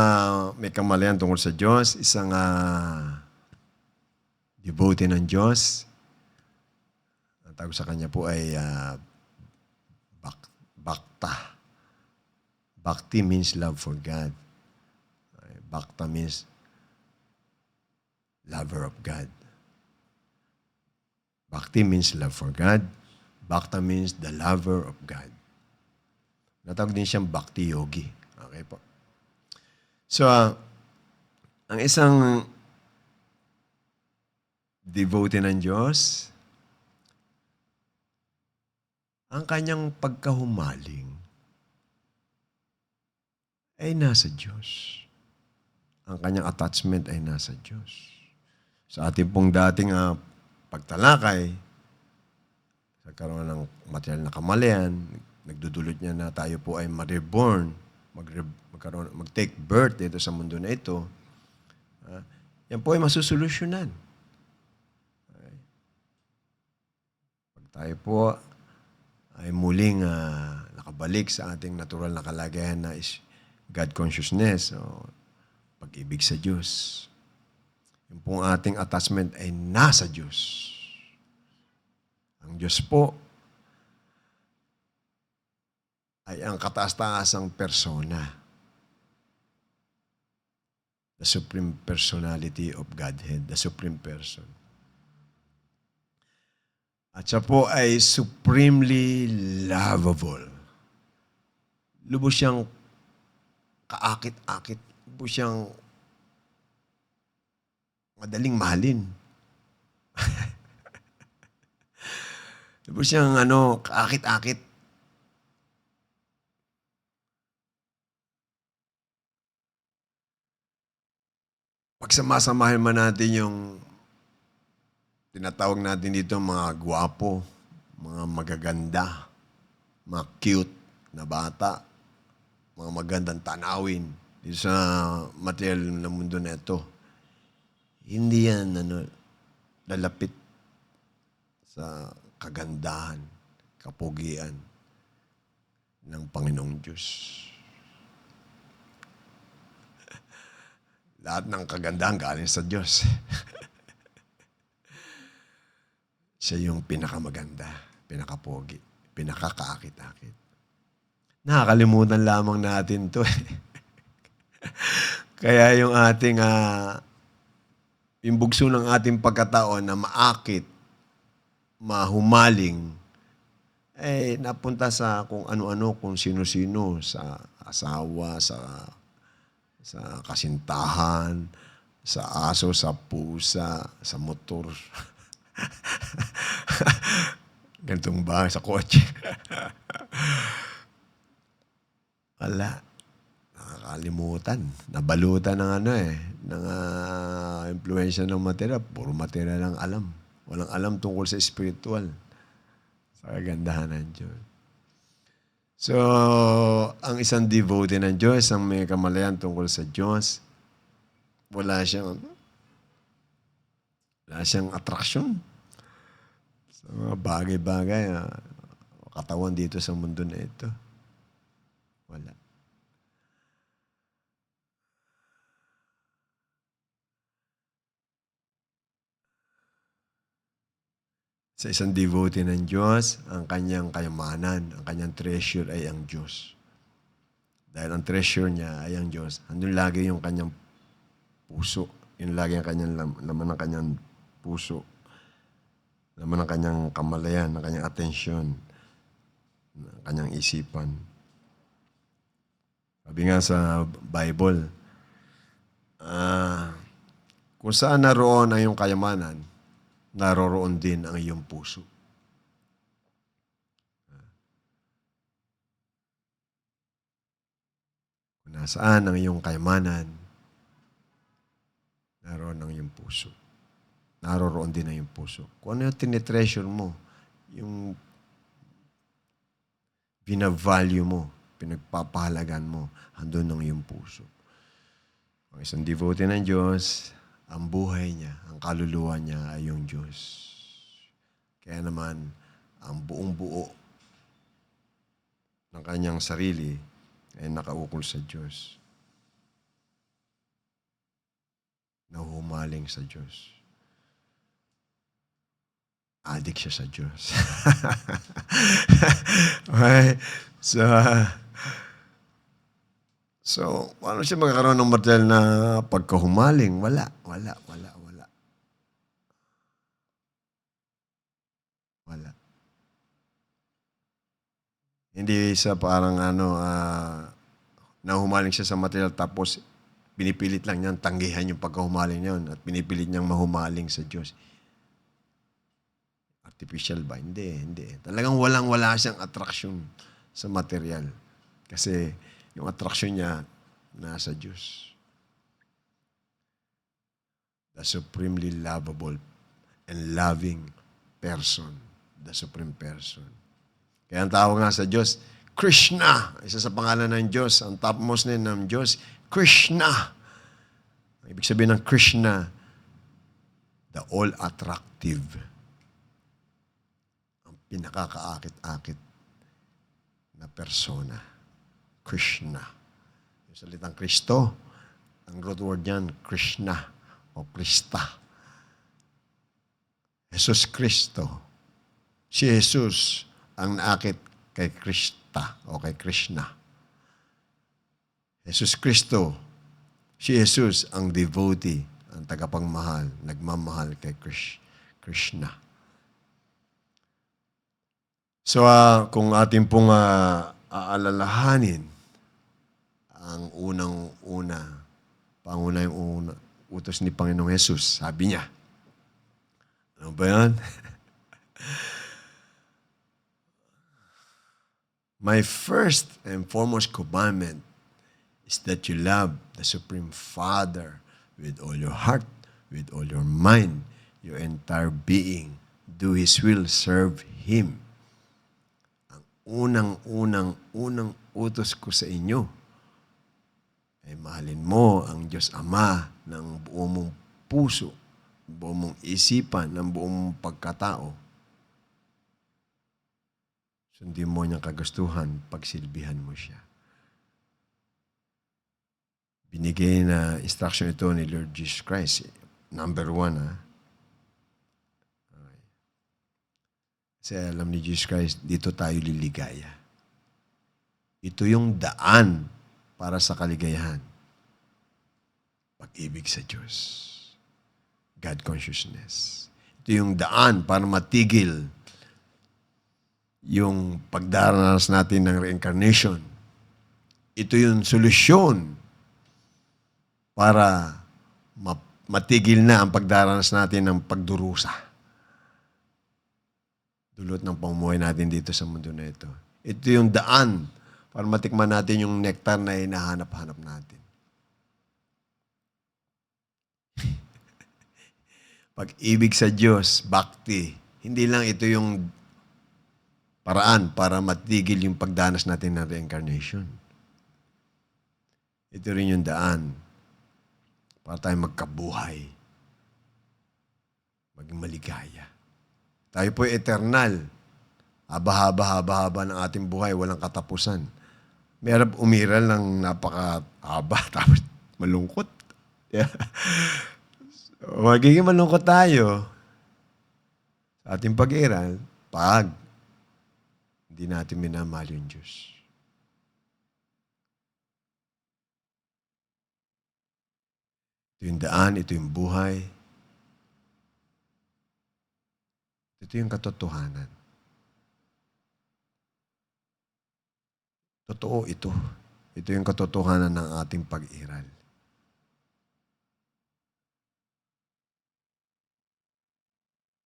may kamalayan tungkol sa Diyos, isang devotee ng Diyos, ang tawag sa kanya po ay bhakta. Bhakti means love for God. Bhakta means lover of God. Bhakti means love for God. Bhakta means the lover of God. Natawag din siyang bhakti yogi. Okay po. So, ang isang devotee ng Diyos, ang kanyang pagkahumaling ay nasa Diyos. Ang kanyang attachment ay nasa Diyos. Sa ating pong dating pagtalakay, sa karoon ng material na kamalayan, nagdudulot niya na tayo po ay ma-reborn, mag-take birth dito sa mundo na ito. Yan po ay masusolusyonan. Pag tayo po ay muling nakabalik sa ating natural na kalagayan na is God consciousness, pag-ibig sa Diyos. Yung pong ating attachment ay nasa Diyos. Ang Diyos po ay ang kataas-taasang persona. The Supreme Personality of Godhead, the Supreme Person. At siya po ay supremely lovable. Lubos siyang kaakit-akit. Lubos siyang madaling mahalin. Lubos siyang kaakit-akit. Pagsamasamahin man natin yung tinatawag natin dito mga gwapo, mga magaganda, mga cute na bata, mga magandang tanawin dito sa material na mundo na ito. Hindi yan lalapit sa kagandahan, kapugian ng Panginoong Diyos. Lahat ng kagandahan galing sa Diyos. Siya yung pinakamaganda, pinakapogi, pinakakaakit-akit. Nakakalimutan lamang natin to. Kaya yung ating, yung bugso ng ating pagkataon na maakit, mahumaling, napunta sa kung ano-ano, kung sino-sino, sa asawa, sa kasintahan, sa aso, sa pusa, sa motor. Ganitong bahay, sa kotse. Wala. Nakakalimutan. Nabalutan ng ng impluensya ng material. Puro material lang alam. Walang alam tungkol sa spiritual. Sa kagandahan ng Diyos. So, ang isang devotee ng Diyos, ang may kamalayan tungkol sa Diyos, wala siyang atraksyon sa mga bagay-bagay, katawan dito sa mundo na ito. Wala. Sa isang devotee ng Diyos, ang kanyang kayamanan, ang kanyang treasure ay ang Diyos. Dahil ang treasure niya ay ang Diyos, andun lagi yung kanyang puso. Yun lagi ang kanyang laman ng kanyang puso. Laman ng kanyang kamalayan, ng kanyang atensyon, ng kanyang isipan. Sabi nga sa Bible, kung saan naroon ang iyong kayamanan, naroroon din ang iyong puso. Kung nasaan ang iyong kayamanan, naroon ang iyong puso. Naroroon din ang iyong puso. Kung ano yung tinitreasure mo, yung binavalue mo, pinagpapahalagan mo, andun ang iyong puso. Ang isang devotee ng Diyos, ang buhay niya, ang kaluluwa niya ay yung Diyos. Kaya naman, ang buong buo ng kanyang sarili ay nakaukol sa Diyos. Nahumaling sa Diyos. Adik siya sa Diyos. Okay? So, paano siya magkakaroon ng material na pagkahumaling? Wala. Hindi sa parang nahumaling siya sa material tapos pinipilit lang niyang tanggihan yung pagkahumaling niyon at pinipilit niyang mahumaling sa Diyos. Artificial ba? Hindi. Talagang walang-wala siyang attraction sa material. Kasi yung attraction niya nasa Diyos. The supremely lovable and loving person. The supreme person. Kaya ang tawag nga sa Diyos, Krishna. Isa sa pangalan ng Diyos, ang topmost name ng Diyos, Krishna. Ang ibig sabihin ng Krishna, the all-attractive. Ang pinakakaakit-akit na persona. Krishna. Yung salitang Kristo, ang root word niyan, Krishna o Krista. Jesus Kristo. Si Jesus ang naakit kay Krista o kay Krishna. Jesus Kristo. Si Jesus ang devotee, ang tagapagmahal, nagmamahal kay Krishna. So, kung ating pong aalalahanin, ang pangunahing utos ni Panginoong Jesus, sabi niya, ano ba yan? My first and foremost commandment is that you love the Supreme Father with all your heart, with all your mind, your entire being. Do His will, serve Him. Ang unang utos ko sa inyo ay mahalin mo ang Diyos Ama ng buong mong puso, buong mong isipan, ng buong mong pagkatao. Sundin mo niyang kagustuhan, pagsilbihan mo siya. Binigay na instruction ito ni Lord Jesus Christ. Number 1, Okay. Kasi alam ni Jesus Christ, dito tayo liligaya. Ito yung daan para sa kaligayahan. Pag-ibig sa Diyos. God consciousness. Ito yung daan para matigil yung pagdaranas natin ng reincarnation. Ito yung solusyon para matigil na ang pagdaranas natin ng pagdurusa. Dulot ng pamumuhay natin dito sa mundo na ito. Ito yung daan para matikman natin yung nektar na hinahanap-hanap natin. Pag-ibig sa Diyos, bhakti, hindi lang ito yung paraan para matigil yung pagdanas natin ng reincarnation. Ito rin yung daan para tayo magkabuhay, maging maligaya. Tayo po eternal. Haba ng ating buhay, walang katapusan. Mayroon umiral ng napakahaba, tapos malungkot. Yeah. So, magiging malungkot tayo sa ating pag-iral pag hindi natin minamahal yung Diyos. Ito yung daan, ito yung buhay. Ito yung katotohanan. Totoo ito. Ito yung katotohanan ng ating pag-iral.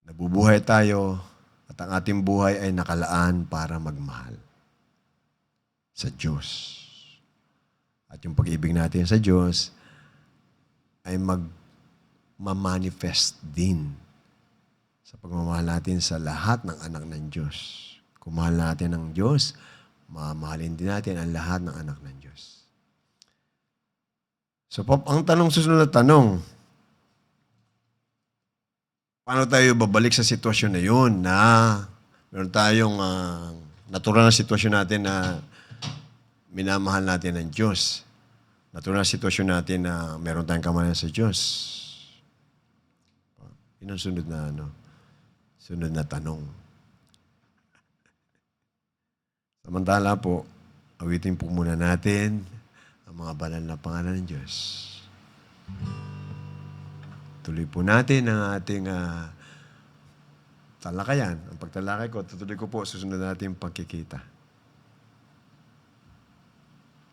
Nabubuhay tayo at ang ating buhay ay nakalaan para magmahal sa Diyos. At yung pag-ibig natin sa Diyos ay magmamanifest din sa pagmamahal natin sa lahat ng anak ng Diyos. Kung mahal natin ang Diyos, mamahalin din natin ang lahat ng anak ng Diyos. So, ang susunod na tanong, paano tayo babalik sa sitwasyon na yun na meron tayong natural na sitwasyon natin na minamahal natin ang Diyos. Natural na sitwasyon natin na meron tayong kamahalan sa Diyos. Yun ang sunod na tanong. Samantala po, awitin po muna natin ang mga banal na pangalan ng Diyos. Tuloy po natin ang ating talakayan. Ang pagtalakay ko, tutuloy ko po, susunod natin pagkikita.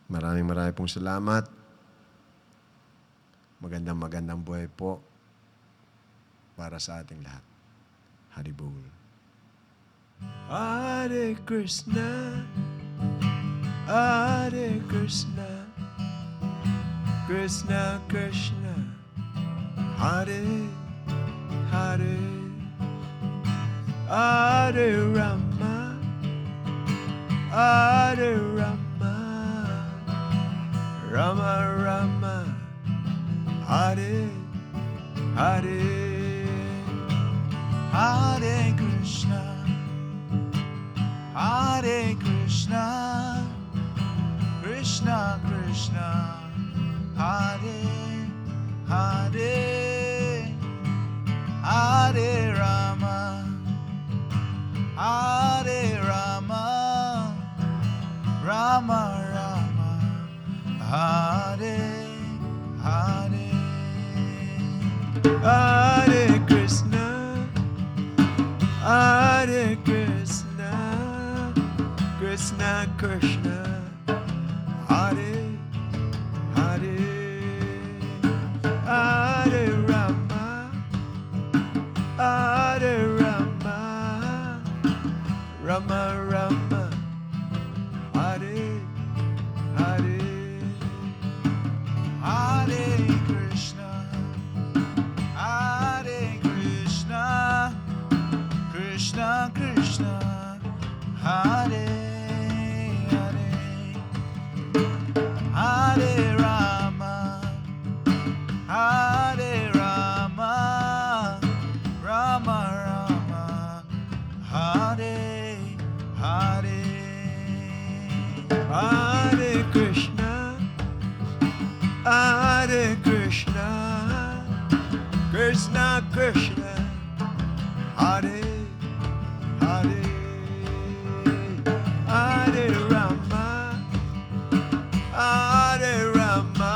Maraming pong salamat. Magandang buhay po para sa ating lahat. Haribol. Hare Krishna, Hare Krishna, Krishna Krishna, Hare Hare, Hare Rama, Hare Rama, Rama Rama, Hare Hare, Hare Krishna, Hare Krishna, Krishna Krishna, Hare Hare, Hare Rama, Hare Rama, Rama Rama, Hare Hare, Hare Krishna, Hare Krishna, Krishna Krishna, Hare Hare, Hare Rama, Hare Rama, Rama Rama, Hare Hare, Hare Krishna, Hare Krishna, Krishna Krishna, Hare Hare, Hare Rama, Hare Rama, Rama Rama, Hare Hare, Hare Krishna, Hare Krishna, Krishna Krishna, Hare Hare, Hare Rama, Hare Rama, Rama Rama, Hare Hare, Hare Krishna, Hare Krishna, Krishna Krishna, Hare Hare, Hare Rama, Hare Rama,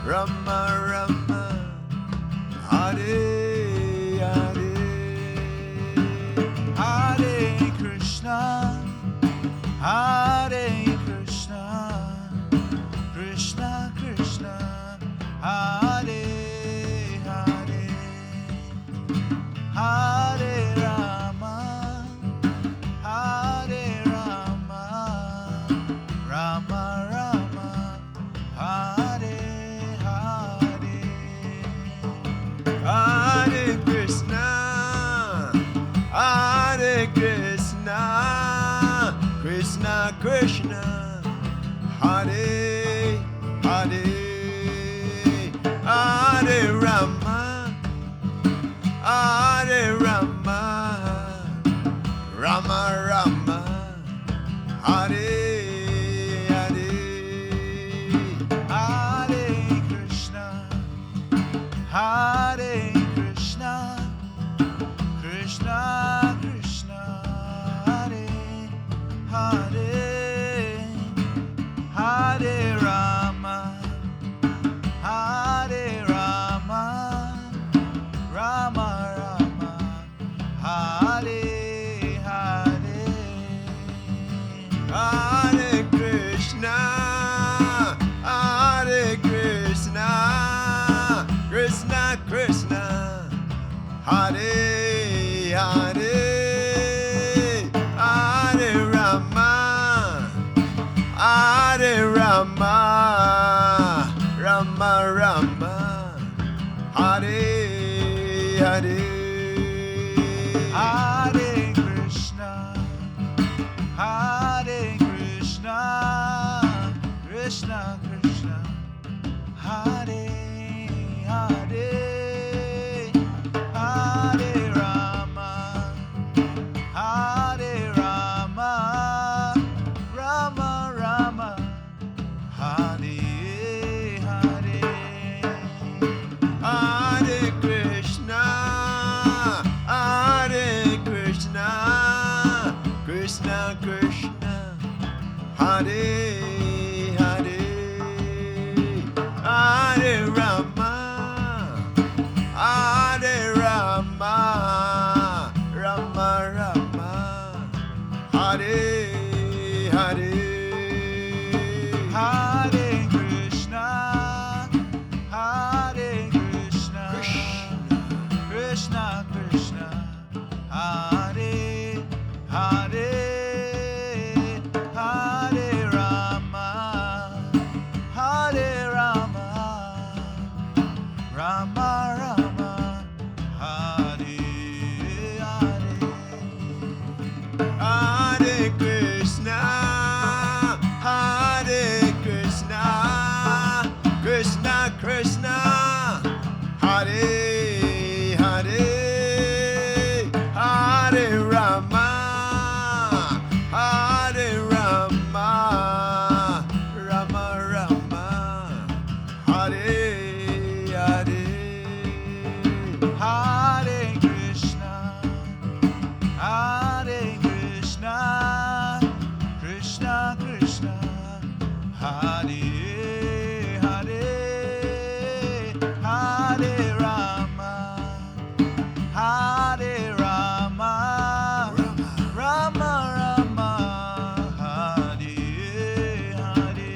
Rama Rama, Hare Hare, Hare Krishna, Hare Krishna, Krishna Krishna, Hare Hare, Hare Rama, Hare Rama, Rama Rama, Hare Hare, Hare Krishna, Hare Krishna, Krishna Krishna, Hare Hare, Hare Rama, Hare Rama, Rama Rama, Hare Hare. Hare Hare Hare Rama Hare Rama Rama Rama Hare Hare Hare Krishna, Hare Krishna, Krishna Krishna, Hare Hare, Hare Rama, Hare Rama, Rama Rama, Hare Hare. Hare Krishna Hare Krishna Krishna Krishna Hare Hare Hare Rama Hare Rama Rama Rama Hare Hare Hare Krishna, Hare Krishna, Krishna Krishna, Hare Hare, Hare Rama, Hare Rama, Rama Rama, Hare Hare. Hare Krishna Hare Krishna Krishna Krishna Hare Hare Hare Rama Hare Rama Rama Rama Hare Hare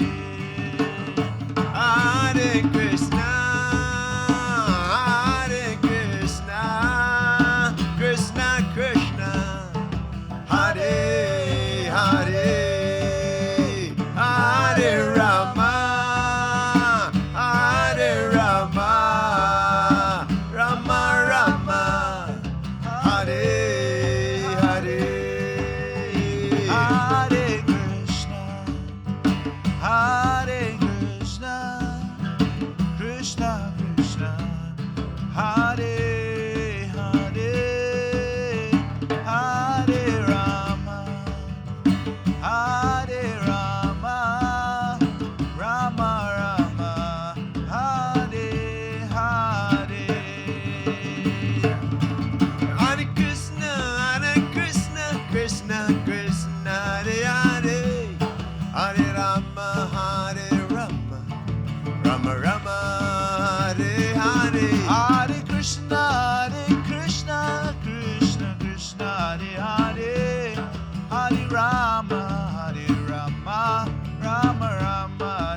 Hare Krishna, Hare Krishna, Krishna Krishna, Hare Hare, Hare Rama, Hare Rama, Rama Rama, Hare Hare. Hare Krishna Hare Krishna Krishna Krishna Hare Hare Hare Rama Hare Rama Rama Rama Hare Hare Hare Krishna, Krishna Krishna, Hare Hare, Hare Rama, Hare Rama, Rama Rama,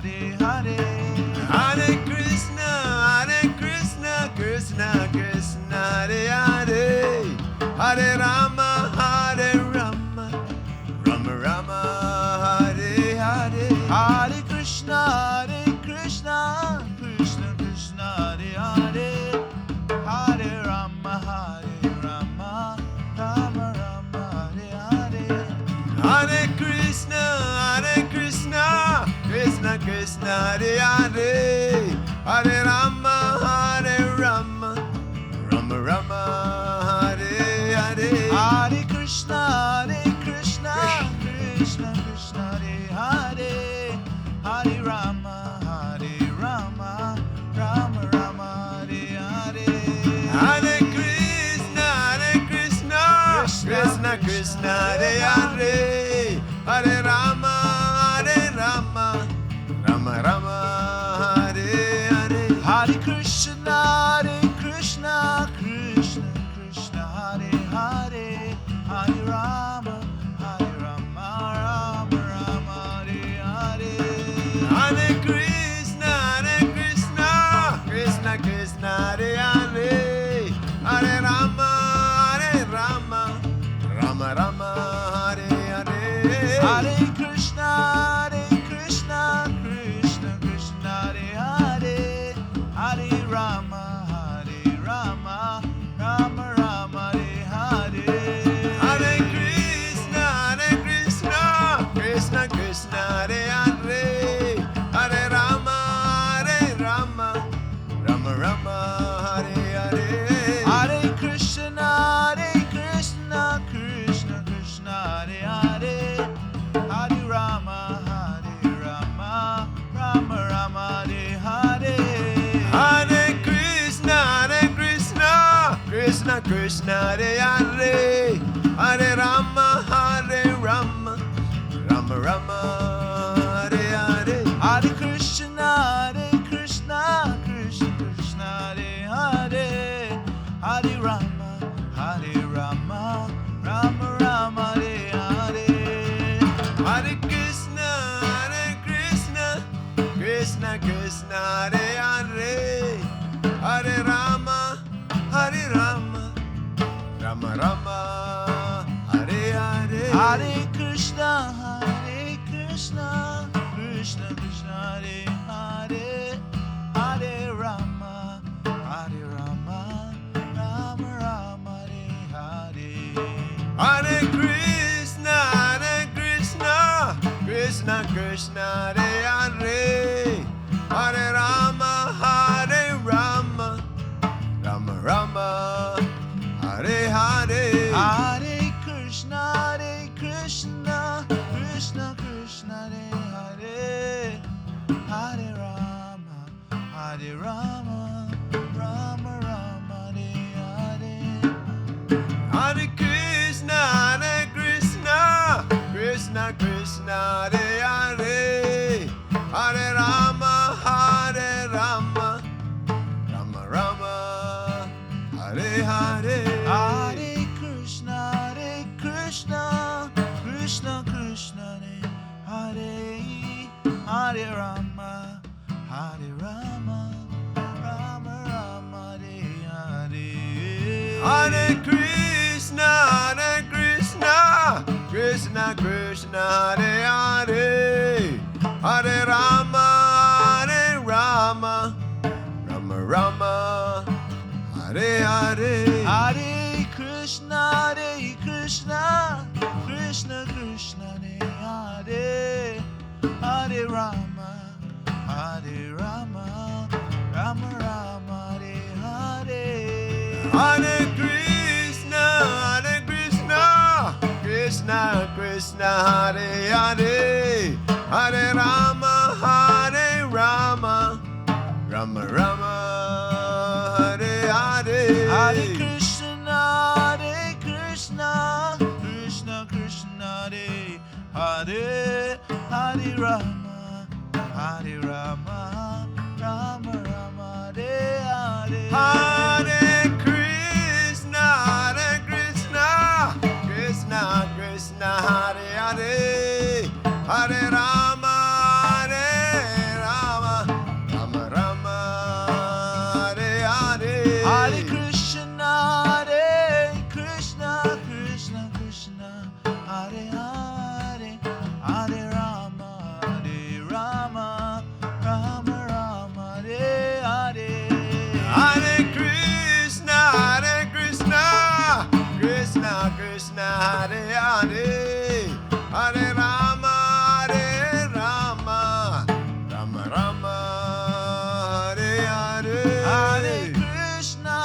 Hare Hare. Hare Krishna Krishna Krishna Hare Hare Hare Rama Rama Rama Hare Hare Hare Krishna, Krishna Krishna, Hare Hare, Hare Rama, Hare Rama, Rama Rama, Hare Hare. Hare Krishna Krishna Krishna Hare Hare Hare Rama Rama Rama Hare Hare Hare Krishna, Krishna Krishna, Hare Hare, Hare Rama, Hare Rama, Rama Rama, Hare Hare. Hare Krishna Krishna Krishna Hare Hare Hare Rama Rama Rama Hare Hare Hare Krishna, Krishna Krishna, Hare Hare, Hare Rama, Rama Rama, Hare Hare. Hare Krishna Krishna Krishna Hare Hare Hare Rama Rama Hare Hare Hare Krishna, Krishna Krishna, Hare Hare, Hare Rama, Rama Rama, Hare Hare. Hare Krishna Krishna Hare Hare Hare Rama Rama Rama Hare Hare Hare Krishna, Krishna Krishna, Hare Hare, Hare Rama, Krishna, Hare Hare, Hare Rama, Rama Rama, Hare Hare. Hare Krishna, Krishna Krishna, Hare Hare, Hare Rama, Rama Rama, Hare Hare. Hare Krishna, Krishna Krishna, Hare Hare, Hare Rama, Rama Rama, Hare Hare. Hare Krishna, Krishna Krishna, Hare Hare, Hare Rama, Rama Rama, Hare Hare. Hare Krishna, Krishna Krishna, Hare Hare, Hare Rama, Rama Rama, Hare Hare. Hare Krishna, Krishna Krishna, Hare Hare, Hare Rama, Rama Rama, Hare Hare. Hare Krishna, Krishna Krishna, Hare Hare, Hare Rama, Rama Rama, Hare Hare. Hare Krishna, Krishna Krishna, Hare Hare, Hare Rama, Rama Rama, Hare Hare. Hare Krishna, Krishna Krishna, Hare Hare, Hare Rama, Rama Rama, Hare Hare. Hare Krishna, Krishna Krishna, Hare Hare, Hare Rama, Rama Rama, Hare Hare. Hare Krishna, Krishna Krishna, Hare Hare, Hare Rama, Rama Rama, Hare Hare. Hare Krishna, Krishna Krishna, Hare Hare, Hare Rama, Rama Rama, Hare Hare. Hare Krishna, Krishna Krishna, Hare Hare, Hare Rama, Rama Rama, Hare Hare. Hare Krishna, Krishna Krishna, Hare Hare, Hare Rama, Rama Rama, Hare Hare. Hare Krishna, Krishna Krishna, Hare Hare, Hare Rama, Rama Rama, Hare Hare. Hare Krishna, Krishna Krishna, Hare Hare, Hare Rama, Rama Rama, Hare Hare. Hare Krishna,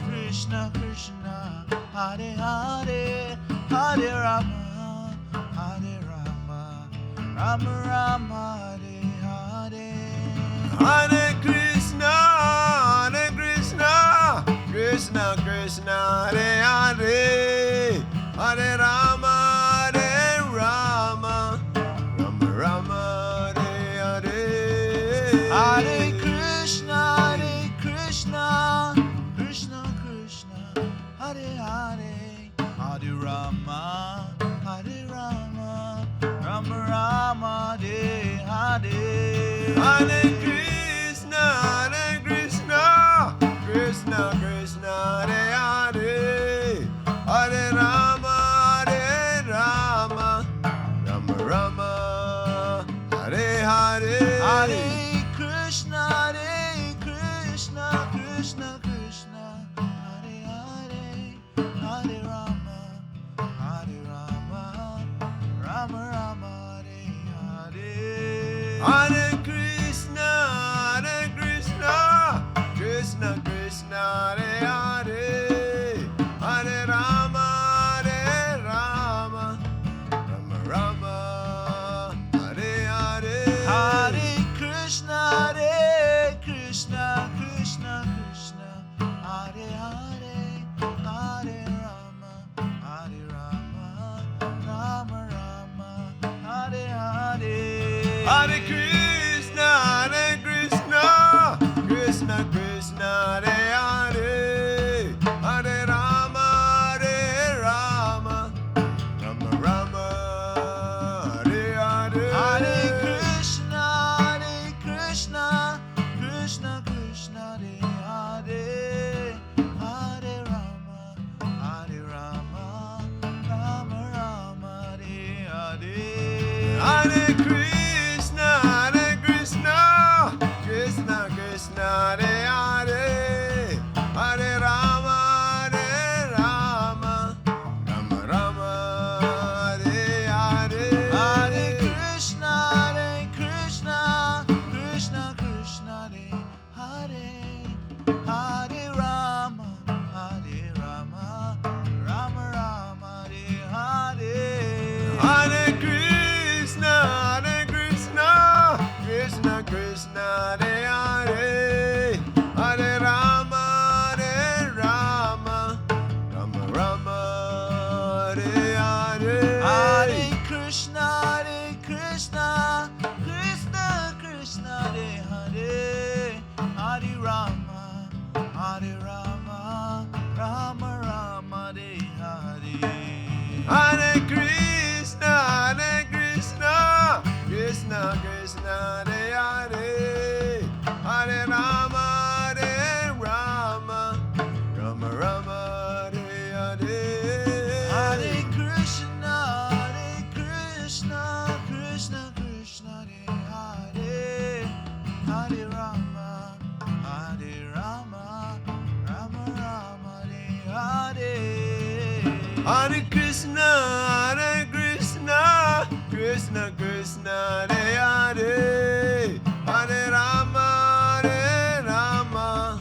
Krishna Krishna, Hare Hare, Hare Rama, Rama Rama, Hare Hare. Hare Krishna, Krishna Krishna, Hare Hare, Hare Rama, Rama Rama, Hare Hare. Hare Krishna, Krishna Krishna, Hare Hare, Hare Rama, Rama Rama, Hare Hare. Hare Krishna, Krishna Krishna, Hare Hare, Hare Rama, Rama Rama, Hare Hare. Hare Krishna, Krishna Krishna, Hare Hare, Hare Rama, Rama Rama, Hare Hare. Hare Krishna, Krishna Krishna, Hare Hare. Hare Krishna, Krishna Krishna, Hare Hare, Hare Rama, Rama Rama, Hare Hare. Hare Krishna, Krishna Krishna, Hare Hare, Hare Rama, Rama Rama, Hare Hare. Hare Krishna, Krishna Krishna, Hare Hare, Hare Rama, Rama Rama, Hare Hare. Hare Krishna, Krishna Krishna, Hare Hare, Hare Rama, Rama Rama, Hare Hare. Hare Krishna, Krishna Krishna, Hare Hare, Hare Rama, Rama Rama, Hare Hare. Hare Krishna, Krishna Krishna, Hare Hare, Hare Rama, Rama Rama, Hare Hare. Hare Krishna, Krishna Krishna, Hare Hare, Hare Rama, Rama Rama, Hare Hare. Hare Krishna, Krishna Krishna, Hare Hare, Hare Rama, Rama Rama, Hare Hare. Hare Krishna, Krishna Krishna, Hare Hare, Hare Rama, Rama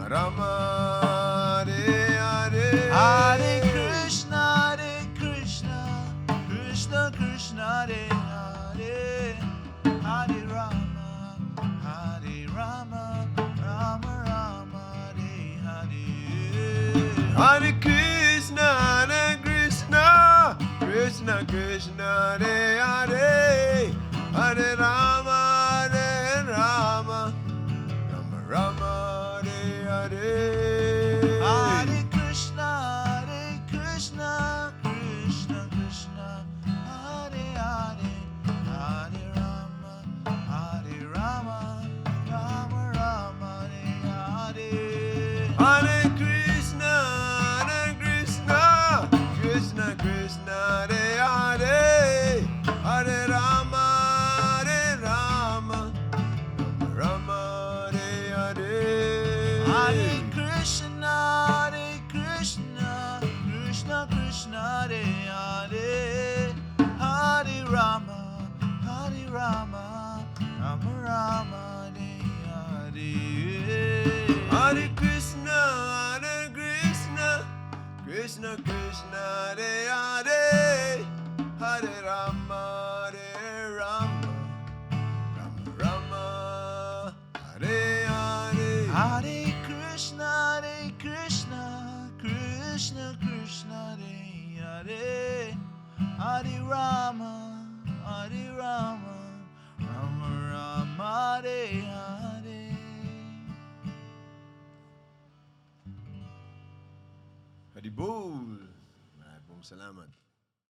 Rama, Hare Hare. Hare Krishna, Krishna Krishna, Hare Hare, Hare Rama, Rama Rama, Hare Hare. Hare Krishna, Krishna Krishna, Hare Hare, Hare Rama, Rama Rama, Hare Hare. Hare Krishna, Krishna Krishna, Hare Hare, Hare Rama, Rama Rama, Hare Hare. Hare Krishna, Krishna Krishna, Hare Hare, Hare Rama, Rama Rama, Hare Hare. Hare Krishna, Krishna Krishna, Hare Hare, Hare Rama, Rama Rama, Hare Hare. Hare Krishna, Krishna Krishna, Hare Hare, Hare Rama, Rama Rama, Hare Hare. Hare Krishna, Krishna Krishna, Hare Hare, Hare Rama, Rama Rama, Hare Hare. Haribol. Maraming salamat.